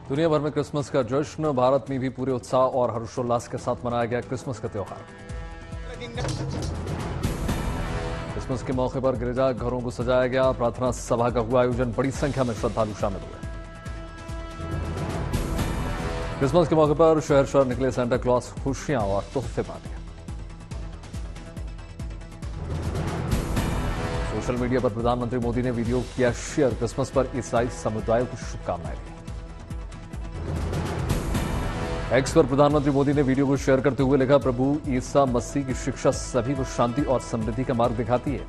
दुनिया भर में क्रिसमस का जश्न, भारत में भी पूरे उत्साह और हर्षोल्लास के साथ मनाया गया क्रिसमस का त्योहार। क्रिसमस के मौके पर गिरजा घरों को सजाया गया, प्रार्थना सभा का हुआ आयोजन, बड़ी संख्या में श्रद्धालु शामिल हुए। क्रिसमस के मौके पर शहर शहर निकले सेंटा क्लॉज खुशियां और तोहफे बांटे। सोशल मीडिया पर प्रधानमंत्री मोदी ने वीडियो किया शेयर, क्रिसमस पर ईसाई समुदाय को शुभकामनाएं दी। एक्स पर प्रधानमंत्री मोदी ने वीडियो को शेयर करते हुए लिखा, प्रभु ईसा मसीह की शिक्षा सभी को शांति और समृद्धि का मार्ग दिखाती है।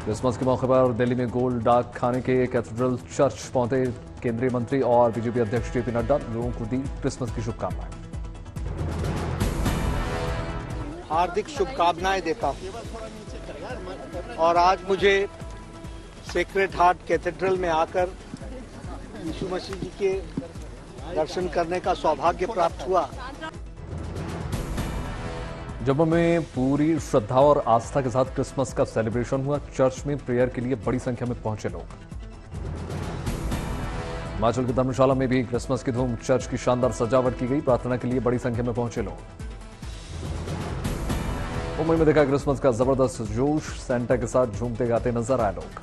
क्रिसमस के मौके पर दिल्ली में गोल्ड डाक खाने के कैथेड्रल चर्च पहुंचे केंद्रीय मंत्री और बीजेपी अध्यक्ष जेपी नड्डा, लोगों को दी क्रिसमस की शुभकामनाएं। हार्दिक शुभकामनाएं देता हूं और आज मुझे सेक्रेड हार्ट कैथेड्रल में आकर यीशु मसीह जी के दर्शन करने का सौभाग्य प्राप्त हुआ। जम्मू में पूरी श्रद्धा और आस्था के साथ क्रिसमस का सेलिब्रेशन हुआ, चर्च में प्रेयर के लिए बड़ी संख्या में पहुंचे लोग। हिमाचल की धर्मशाला में भी क्रिसमस की धूम, चर्च की शानदार सजावट की गई, प्रार्थना के लिए बड़ी संख्या में पहुंचे लोग। मुंबई में देखा क्रिसमस का जबरदस्त जोश, सेंटा के साथ झूमते गाते नजर आए लोग।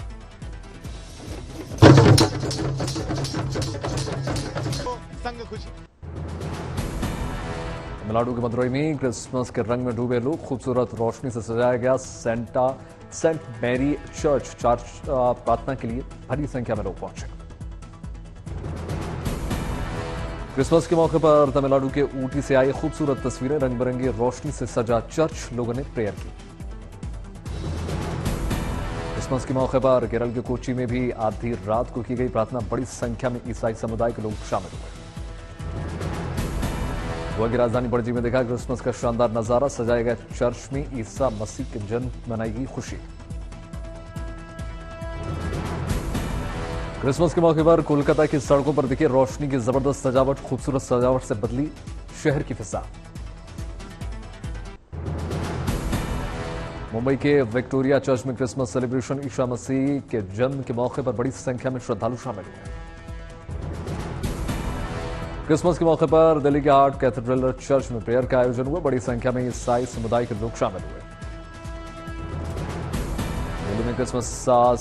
तमिलनाडु के मदुरई में क्रिसमस के रंग में डूबे लोग, खूबसूरत रोशनी से सजाया गया सेंट मैरी चर्च प्रार्थना के लिए बड़ी संख्या में लोग पहुंचे। क्रिसमस के मौके पर तमिलनाडु के ऊटी से आई खूबसूरत तस्वीरें, रंग बिरंगी रोशनी से सजा चर्च, लोगों ने प्रेयर की। क्रिसमस के मौके पर केरल के कोच्चि में भी आधी रात को की गई प्रार्थना, बड़ी संख्या में ईसाई समुदाय के लोग शामिल हुए। गोवा की राजधानी पणजी में देखा क्रिसमस का शानदार नजारा, सजाए गए चर्च में ईसा मसीह के जन्म मनाई गई खुशी। क्रिसमस के मौके पर कोलकाता की सड़कों पर दिखे रोशनी की जबरदस्त सजावट, खूबसूरत सजावट से बदली शहर की फिजा। मुंबई के विक्टोरिया चर्च में क्रिसमस सेलिब्रेशन, ईसा मसीह के जन्म के मौके पर बड़ी संख्या में श्रद्धालु शामिल हुए। क्रिसमस के मौके पर दिल्ली के हार्ट कैथेड्रल चर्च में प्रेयर का आयोजन हुआ, बड़ी संख्या में ईसाई समुदाय के लोग शामिल हुए। दिल्ली में क्रिसमस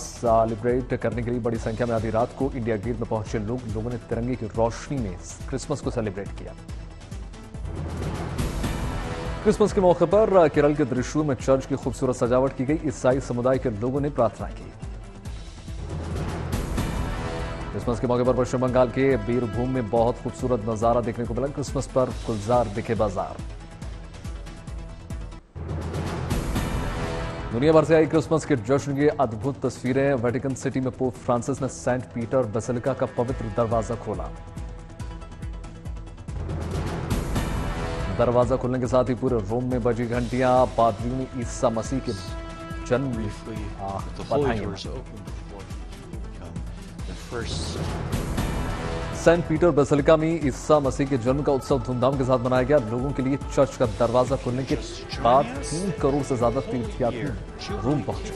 सेलिब्रेट करने के लिए बड़ी संख्या में आधी रात को इंडिया गेट में पहुंचे लोगों ने तिरंगे की रोशनी में क्रिसमस को सेलिब्रेट किया। क्रिसमस के मौके पर केरल के त्रिशूर में चर्च की खूबसूरत सजावट की गई, ईसाई समुदाय के लोगों ने प्रार्थना की। क्रिसमस के मौके पर पश्चिम बंगाल के बीरभूम में बहुत खूबसूरत नजारा देखने को मिला, क्रिसमस पर गुलजार दिखे बाजार। दुनिया भर से आई क्रिसमस के जश्न की अद्भुत तस्वीरें, वेटिकन सिटी में पोप फ्रांसिस ने सेंट पीटर बेसिलिका का पवित्र दरवाजा खोला। दरवाजा खुलने के साथ ही पूरे रोम में बजी घंटियां, पादरियों ने ईसा मसीह के जन्म बधाई। सेंट पीटर बेसिलिका में ईसा मसीह के जन्म का उत्सव धूमधाम के साथ मनाया गया। लोगों के लिए चर्च का दरवाजा खुलने के बाद 3 करोड़ से ज्यादा तीर्थयात्री रोम पहुंचे।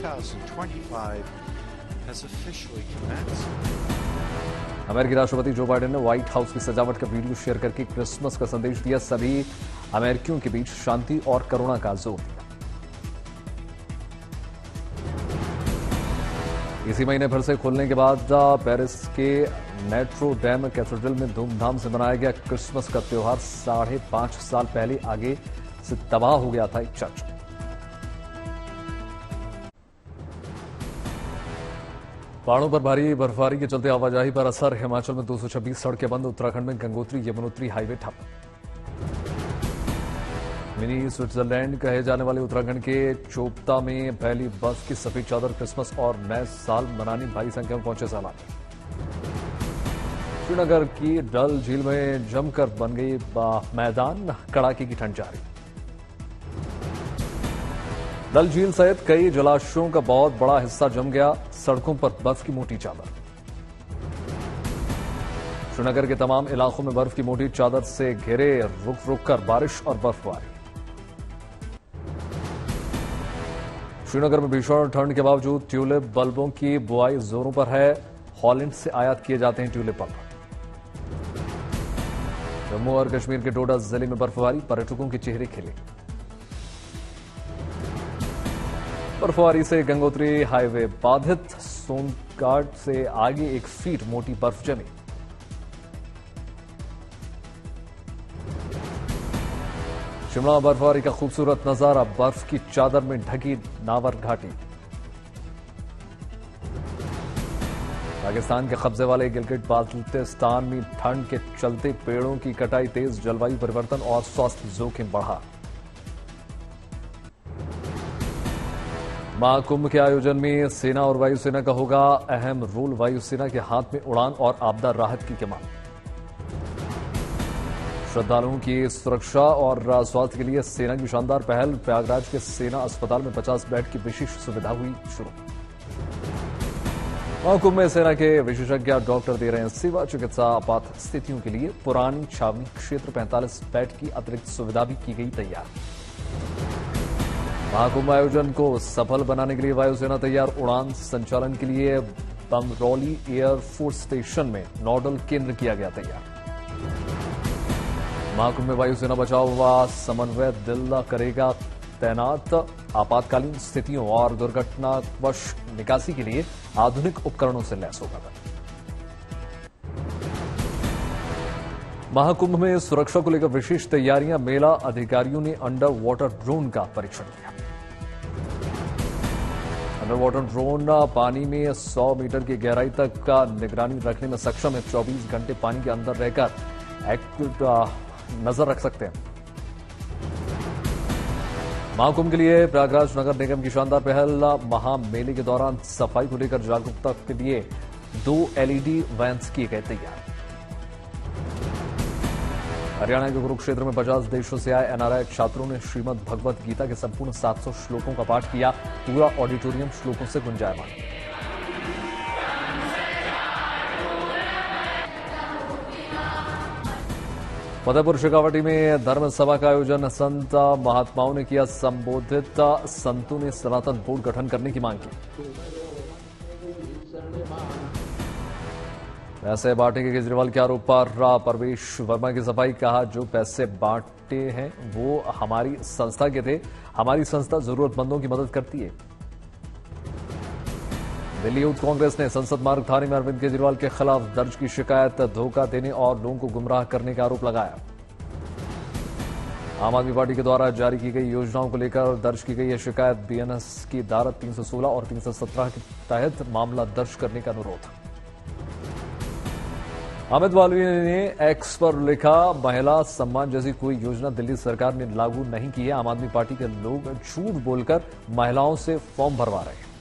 अमेरिकी राष्ट्रपति जो बाइडेन ने व्हाइट हाउस की सजावट का वीडियो शेयर करके क्रिसमस का संदेश दिया, सभी अमेरिकियों के बीच शांति और करुणा का जोर दिया। इसी महीने फिर से खुलने के बाद पेरिस के नोट्रे डेम कैथेड्रल में धूमधाम से मनाया गया क्रिसमस का त्योहार। 5.5 साल पहले आगे से तबाह हो गया था एक चर्च। पहाड़ों पर भारी बर्फबारी के चलते आवाजाही पर असर, हिमाचल में 226 सड़कें बंद, उत्तराखंड में गंगोत्री यमुनोत्री हाईवे ठप। मिनी स्विट्जरलैंड कहे जाने वाले उत्तराखंड के चोपता में पहली बस की सफेद चादर, क्रिसमस और नए साल मनाने भारी संख्या में पहुंचे सैलानी। श्रीनगर की डल झील में जमकर बन गई मैदान, कड़ाके की ठंड जारी। डल झील सहित कई जलाशयों का बहुत बड़ा हिस्सा जम गया, सड़कों पर बर्फ की मोटी चादर। श्रीनगर के तमाम इलाकों में बर्फ की मोटी चादर से घिरे, रुक रुक कर बारिश और बर्फबारी। श्रीनगर में भीषण ठंड के बावजूद ट्यूलिप बल्बों की बुआई जोरों पर है। हॉलैंड से आयात किए जाते हैं ट्यूलिप पंप। जम्मू और कश्मीर के डोडा जिले में बर्फबारी, पर्यटकों के चेहरे खिले। बर्फबारी से गंगोत्री हाईवे बाधित, सोनघाट से आगे 1 फीट मोटी बर्फ जमी। शिमला में बर्फबारी का खूबसूरत नजारा, बर्फ की चादर में ढकी नावर घाटी। पाकिस्तान के कब्जे वाले गिलगिट बाल्टिस्तान में ठंड के चलते पेड़ों की कटाई तेज, जलवायु परिवर्तन और स्वास्थ्य जोखिम बढ़ा। महाकुंभ के आयोजन में सेना और वायुसेना का होगा अहम रोल, वायुसेना के हाथ में उड़ान और आपदा राहत की कमान। श्रद्धालुओं की सुरक्षा और स्वास्थ्य के लिए सेना की शानदार पहल, प्रयागराज के सेना अस्पताल में 50 बेड की विशेष सुविधा हुई शुरू। महाकुंभ में सेना के विशेषज्ञ डॉक्टर दे रहे हैं सेवा, चिकित्सा आपात स्थितियों के लिए पुरानी छावनी क्षेत्र 45 बेड की अतिरिक्त सुविधा भी की गई तैयार। महाकुंभ आयोजन को सफल बनाने के लिए वायुसेना तैयार, उड़ान संचालन के लिए बमरौली एयरफोर्स स्टेशन में नोडल केंद्र किया गया तैयार। महाकुंभ में वायुसेना बचाव व समन्वय दल करेगा तैनात, आपातकालीन स्थितियों और दुर्घटनावश निकासी के लिए आधुनिक उपकरणों से लैस होगा। महाकुंभ में सुरक्षा को लेकर विशेष तैयारियां, मेला अधिकारियों ने अंडर वाटर ड्रोन का परीक्षण किया। अंडर वाटर ड्रोन पानी में 100 मीटर की गहराई तक का निगरानी रखने में सक्षम है। 24 घंटे पानी के अंदर रहकर एक्टिव नजर रख सकते हैं। महाकुंभ के लिए प्रयागराज नगर निगम की शानदार पहल, महामेले के दौरान सफाई को लेकर जागरूकता के लिए 2 LED वैन्स किए गए तैयार। हरियाणा के कुरुक्षेत्र में 50 देशों से आए NRI छात्रों ने श्रीमद् भगवत गीता के संपूर्ण 700 श्लोकों का पाठ किया, पूरा ऑडिटोरियम श्लोकों से गुंजायमान। फतेहपुर शेखावटी में धर्म सभा का आयोजन, संत महात्माओं ने किया संबोधित, संतों ने सनातन बोर्ड गठन करने की मांग की। पैसे बांटे के केजरीवाल के आरोप पर परवेश वर्मा की सफाई, कहा जो पैसे बांटे हैं वो हमारी संस्था के थे, हमारी संस्था जरूरतमंदों की मदद करती है। दिल्ली यूथ कांग्रेस ने संसद मार्ग थाने में अरविंद केजरीवाल के खिलाफ दर्ज की शिकायत, धोखा देने और लोगों को गुमराह करने का आरोप लगाया। आम आदमी पार्टी के द्वारा जारी की गई योजनाओं को लेकर दर्ज की गई यह शिकायत, BNS की धारा 316 और 317 के तहत मामला दर्ज करने का अनुरोध। अमित वालवी ने एक्स पर लिखा, महिला सम्मान जैसी कोई योजना दिल्ली सरकार ने लागू नहीं की है। आम आदमी पार्टी के लोग झूठ बोलकर महिलाओं से फॉर्म भरवा रहे हैं।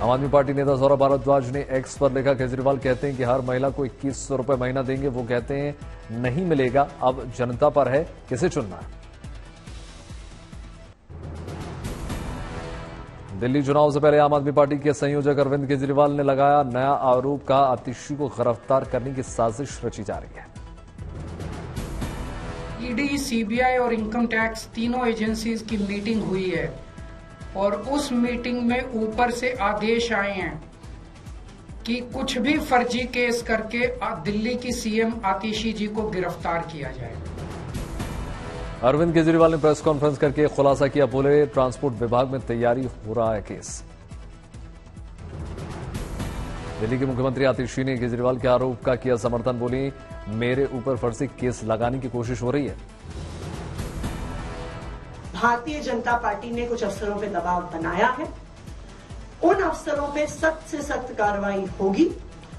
आम आदमी पार्टी नेता सौरभ भारद्वाज ने एक्स पर लिखा, केजरीवाल कहते हैं कि हर महिला को 2100 रुपए महीना देंगे, वो कहते हैं नहीं मिलेगा, अब जनता पर है किसे चुनना है। दिल्ली चुनाव से पहले आम आदमी पार्टी के संयोजक अरविंद केजरीवाल ने लगाया नया आरोप, का आतिशी को गिरफ्तार करने की साजिश रची जा रही है। ईडी, CBI और इनकम टैक्स तीनों एजेंसीज की मीटिंग हुई है और उस मीटिंग में ऊपर से आदेश आए हैं कि कुछ भी फर्जी केस करके दिल्ली की CM आतिशी जी को गिरफ्तार किया जाए। अरविंद केजरीवाल ने प्रेस कॉन्फ्रेंस करके खुलासा किया, बोले ट्रांसपोर्ट विभाग में तैयारी हो रहा है केस। दिल्ली के मुख्यमंत्री आतिशी ने केजरीवाल के आरोप का किया समर्थन, बोली मेरे ऊपर फर्जी केस लगाने की कोशिश हो रही है। भारतीय जनता पार्टी ने कुछ अफसरों पे दबाव बनाया है, उन अफसरों पे सख्त से सख्त कार्रवाई होगी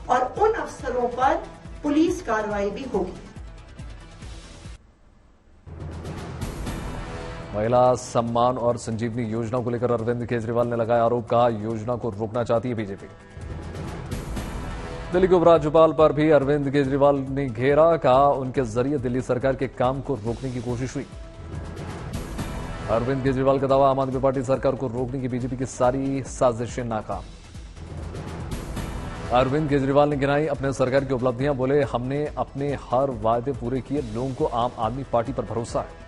और उन अफसरों पर पुलिस कार्रवाई भी होगी। महिला सम्मान और संजीवनी योजना को लेकर अरविंद केजरीवाल ने लगाया आरोप, कहा योजना को रोकना चाहती है बीजेपी। दिल्ली के उपराज्यपाल पर भी अरविंद केजरीवाल ने घेरा, कहा उनके जरिए दिल्ली सरकार के काम को रोकने की कोशिश हुई। अरविंद केजरीवाल का दावा, आम आदमी पार्टी सरकार को रोकने की बीजेपी की सारी साजिशें नाकाम। अरविंद केजरीवाल ने गिनाई अपने सरकार की उपलब्धियां, बोले हमने अपने हर वायदे पूरे किए, लोगों को आम आदमी पार्टी पर भरोसा है।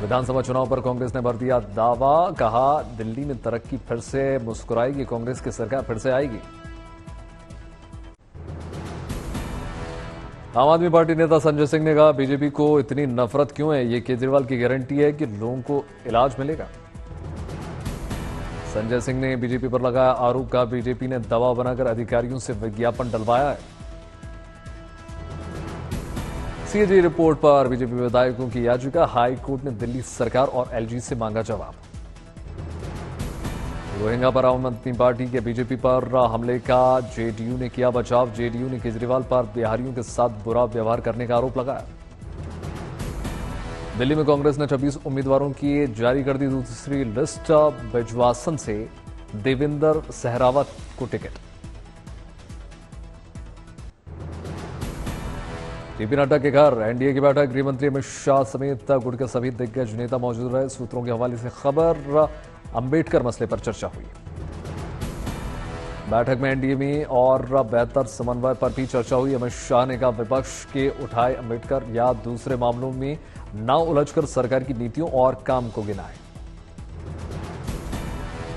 विधानसभा चुनाव पर कांग्रेस ने भर दिया दावा, कहा दिल्ली में तरक्की फिर से मुस्कुराएगी, कांग्रेस की सरकार फिर से आएगी। आम आदमी पार्टी नेता संजय सिंह ने कहा बीजेपी को इतनी नफरत क्यों है, ये केजरीवाल की गारंटी है कि लोगों को इलाज मिलेगा। संजय सिंह ने बीजेपी पर लगाया आरोप, कहा बीजेपी ने दबाव बनाकर अधिकारियों से विज्ञापन डलवाया है। सीएजी रिपोर्ट पर बीजेपी विधायकों की याचिका, हाई कोर्ट ने दिल्ली सरकार और एलजी से मांगा जवाब। रोहिंग्या पर आम आदमी पार्टी के बीजेपी पर हमले का जेडीयू ने किया बचाव, जेडीयू ने केजरीवाल पर बिहारियों के साथ बुरा व्यवहार करने का आरोप लगाया। दिल्ली में कांग्रेस ने 26 उम्मीदवारों की जारी कर दी दूसरी लिस्ट, बिजवासन से देवेंद्र सहरावत को टिकट। जेपी नड्डा के घर एनडीए की बैठक, गृहमंत्री अमित शाह समेत गुट के सभी दिग्गज नेता मौजूद रहे। सूत्रों के हवाले से खबर, अंबेडकर मसले पर चर्चा हुई। बैठक में एनडीए में और बेहतर समन्वय पर भी चर्चा हुई। अमित शाह ने कहा विपक्ष के उठाए अंबेडकर या दूसरे मामलों में न उलझकर सरकार की नीतियों और काम को गिनाए।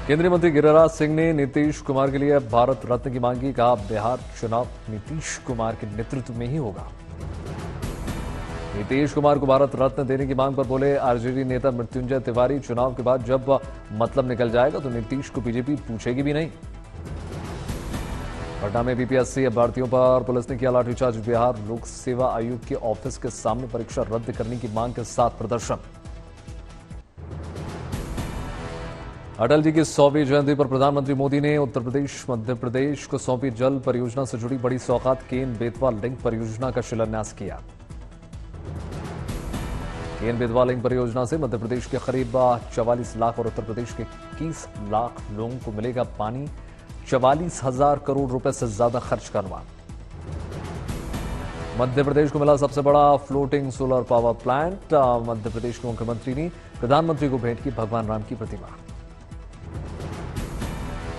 केंद्रीय मंत्री गिरिराज सिंह ने नीतीश कुमार के लिए भारत रत्न की मांगी, कहा बिहार चुनाव नीतीश कुमार के नेतृत्व में ही होगा। नीतीश कुमार को भारत रत्न देने की मांग पर बोले आरजेडी नेता मृत्युंजय तिवारी, चुनाव के बाद जब मतलब निकल जाएगा तो नीतीश को बीजेपी पूछेगी भी नहीं। पटना में बीपीएससी अभ्यर्थियों पर पुलिस ने किया लाठीचार्ज, बिहार लोक सेवा आयोग के ऑफिस के सामने परीक्षा रद्द करने की मांग के साथ प्रदर्शन। अटल जी की 100वीं जयंती पर प्रधानमंत्री मोदी ने उत्तर प्रदेश मध्य प्रदेश को सौंपी जल परियोजना से जुड़ी बड़ी सौगात, केन बेतवा लिंक परियोजना का शिलान्यास किया। केन बेतवा लिंक परियोजना से मध्य प्रदेश के करीब 44 लाख और उत्तर प्रदेश के 21 लाख लोगों को मिलेगा पानी, 44,000 करोड़ रुपए से ज्यादा खर्च का अनुमान। मध्य प्रदेश को मिला सबसे बड़ा floating solar power plant, Madhya Pradesh के मुख्यमंत्री ने प्रधानमंत्री को भेंट की भगवान राम की प्रतिमा।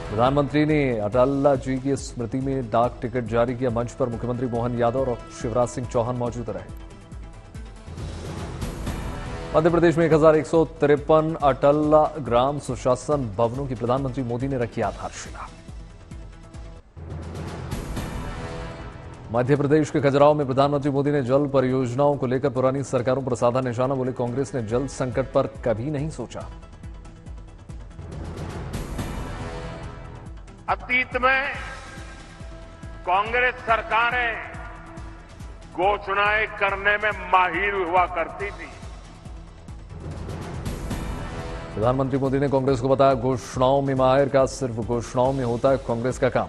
प्रधानमंत्री ने अटल जी की स्मृति में डाक टिकट जारी किया, मंच पर मुख्यमंत्री मोहन यादव और शिवराज सिंह चौहान मौजूद रहे। मध्य प्रदेश में 1153 अटल ग्राम सुशासन भवनों की प्रधानमंत्री मोदी ने रखी आधारशिला। मध्य प्रदेश के खजुराहो में प्रधानमंत्री मोदी ने जल परियोजनाओं को लेकर पुरानी सरकारों पर साधा निशाना, बोले कांग्रेस ने जल संकट पर कभी नहीं सोचा। अतीत में कांग्रेस सरकारें घोषणाएं करने में माहिर हुआ करती थी। प्रधानमंत्री मोदी ने कांग्रेस को बताया घोषणाओं में माहिर, का सिर्फ घोषणाओं में होता है कांग्रेस का काम।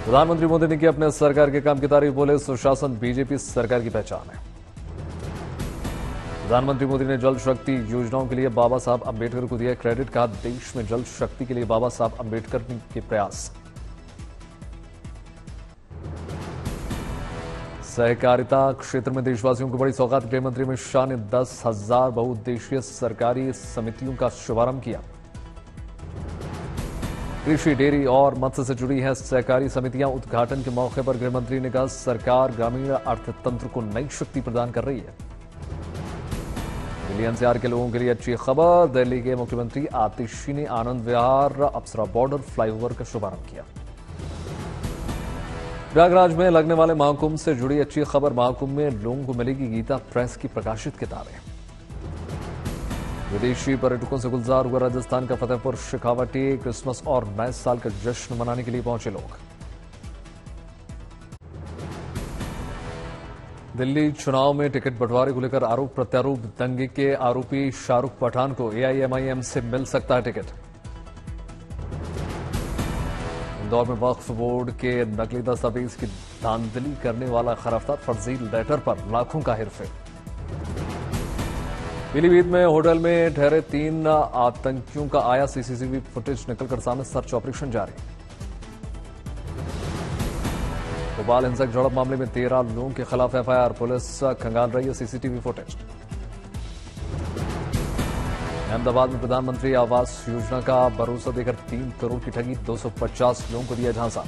प्रधानमंत्री मोदी ने की अपने सरकार के काम की तारीफ, बोले सुशासन बीजेपी सरकार की पहचान है। प्रधानमंत्री मोदी ने जल शक्ति योजनाओं के लिए बाबा साहब अंबेडकर को दिया क्रेडिट, कहा देश में जल शक्ति के लिए बाबा साहब अंबेडकर के प्रयास। सहकारिता क्षेत्र में देशवासियों को बड़ी सौगात, गृहमंत्री अमित शाह ने 10,000 बहुउद्देशीय सरकारी समितियों का शुभारंभ किया। कृषि, डेयरी और मत्स्य से जुड़ी हैं सहकारी समितियां, उद्घाटन के मौके पर गृहमंत्री ने कहा सरकार ग्रामीण अर्थतंत्र को नई शक्ति प्रदान कर रही है। दिल्ली एनसीआर के लोगों के लिए अच्छी खबर, दिल्ली के मुख्यमंत्री आतिशी ने आनंद विहार अप्सरा बॉर्डर फ्लाईओवर का शुभारंभ किया। प्रयागराज में लगने वाले महाकुंभ से जुड़ी अच्छी खबर, महाकुंभ में लोगों को मिलेगी गीता प्रेस की प्रकाशित किताबें। विदेशी पर्यटकों से गुलजार हुआ राजस्थान का फतेहपुर शेखावटी, क्रिसमस और नए साल का जश्न मनाने के लिए पहुंचे लोग। दिल्ली चुनाव में टिकट बंटवारे को लेकर आरोप प्रत्यारोप, दंगे के आरोपी शाहरुख पठान को एआईएमआईएम से मिल सकता है टिकट। इंदौर में वक्फ बोर्ड के नकली दस्तावेज की धांधली करने वाला गिरफ्तार, फर्जी लेटर पर लाखों का हेरफेर। पीलीभीत में होटल में ठहरे 3 आतंकियों का आया सीसीटीवी फुटेज निकलकर सामने, सर्च ऑपरेशन जारी। भोपाल हिंसक झड़प मामले में 13 लोगों के खिलाफ एफआईआर, पुलिस खंगाल रही है सीसीटीवी फुटेज। अहमदाबाद में प्रधानमंत्री आवास योजना का भरोसा देकर 3 करोड़ की ठगी, 250 लोगों को दिया झांसा।